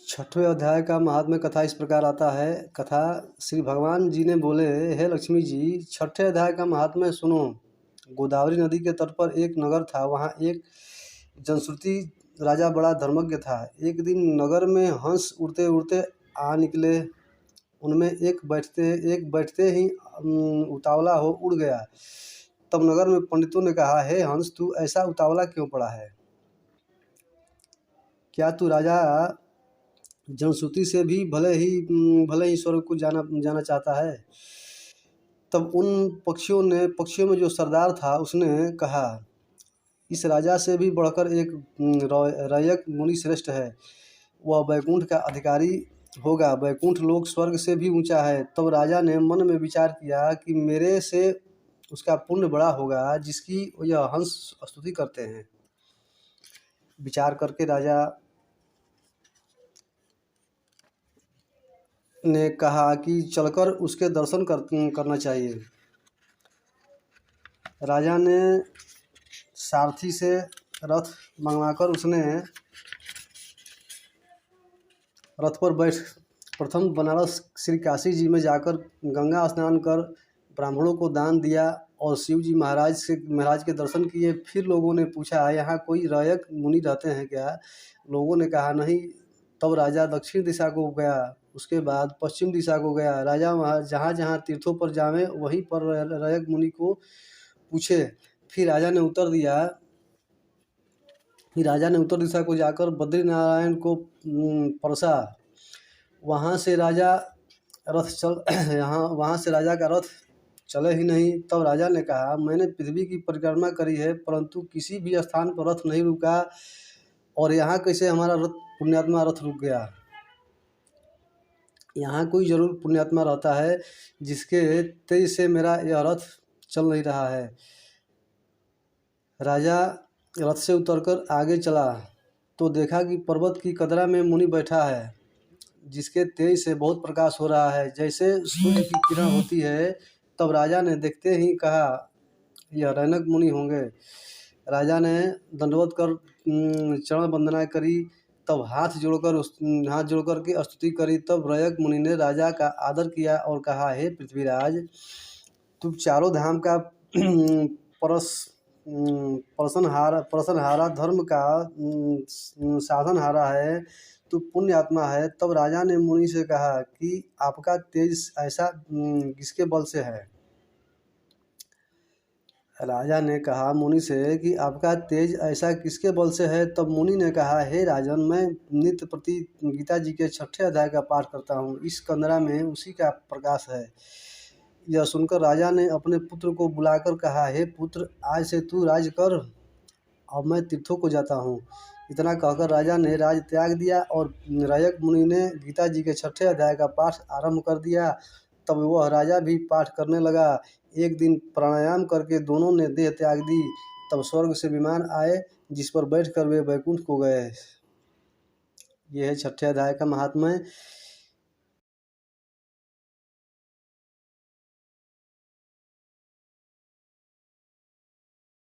छठवें अध्याय का महात्म्य कथा इस प्रकार आता है। कथा श्री भगवान जी ने बोले, हे लक्ष्मी जी, छठे अध्याय का महात्म्य सुनो। गोदावरी नदी के तट पर एक नगर था। वहाँ एक जनश्रुति राजा बड़ा धर्मज्ञ था। एक दिन नगर में हंस उड़ते उड़ते आ निकले। उनमें एक बैठते ही उतावला हो उड़ गया। तब नगर में पंडितों ने कहा, हे हंस, तू ऐसा उतावला क्यों पड़ा है? क्या तू राजा जनश्रुति से भी भले ही स्वर्ग को जाना चाहता है? तब उन पक्षियों में जो सरदार था उसने कहा, इस राजा से भी बढ़कर एक रयक मुनि श्रेष्ठ है। वह बैकुंठ का अधिकारी होगा। बैकुंठ लोक स्वर्ग से भी ऊंचा है। तब राजा ने मन में विचार किया कि मेरे से उसका पुण्य बड़ा होगा जिसकी यह हंस स्तुति करते हैं। विचार करके राजा ने कहा कि चलकर उसके दर्शन करना चाहिए। राजा ने सारथी से रथ मंगवाकर उसने रथ पर बैठ प्रथम बनारस श्री काशी जी में जाकर गंगा स्नान कर ब्राह्मणों को दान दिया और शिव जी महाराज के दर्शन किए। फिर लोगों ने पूछा, यहाँ कोई रयक मुनि रहते हैं क्या? लोगों ने कहा, नहीं। तब राजा दक्षिण दिशा को गया, उसके बाद पश्चिम दिशा को गया। राजा वहाँ जहाँ जहाँ तीर्थों पर जावे वहीं पर रयक मुनि को पूछे। फिर राजा ने उत्तर दिशा को जाकर बद्रीनारायण को परसा। वहाँ से राजा का रथ चले ही नहीं। तब राजा ने कहा, मैंने पृथ्वी की परिक्रमा करी है परंतु किसी भी स्थान पर रथ नहीं रुका, और यहाँ कैसे हमारा पुण्यात्मा रथ रुक गया? यहाँ कोई जरूर पुण्यात्मा रहता है जिसके तेज से मेरा यह रथ चल नहीं रहा है। राजा रथ से उतरकर आगे चला तो देखा कि पर्वत की कदरा में मुनि बैठा है, जिसके तेज से बहुत प्रकाश हो रहा है, जैसे सूर्य की किरण होती है। तब राजा ने देखते ही कहा, यह रैनक मुनि होंगे। राजा ने दंडवत कर चरण वंदना करी। तब हाथ जोड़कर के स्तुति करी। तब रयक मुनि ने राजा का आदर किया और कहा, हे पृथ्वीराज, तू चारों धाम का परसनहारा, धर्म का साधनहारा है, तू पुण्य आत्मा है। तब राजा ने मुनि से कहा कि आपका तेज ऐसा किसके बल से है? राजा ने कहा मुनि से कि आपका तेज ऐसा किसके बल से है? तब मुनि ने कहा, हे राजन, मैं नित्य प्रति गीता जी के 6ठे अध्याय का पाठ करता हूँ। इस कंदरा में उसी का प्रकाश है। यह सुनकर राजा ने अपने पुत्र को बुलाकर कहा, हे पुत्र, आज से तू राज कर, अब मैं तीर्थों को जाता हूँ। इतना कहकर राजा ने राज त्याग दिया और रयक मुनि ने गीता जी के 6ठे अध्याय का पाठ आरंभ कर दिया। तब वह राजा भी पाठ करने लगा। एक दिन प्राणायाम करके दोनों ने देह त्याग दी। तब स्वर्ग से विमान आए जिस पर बैठकर वे बैकुंठ को गए। यह है 6ठे अध्याय का महात्म्य।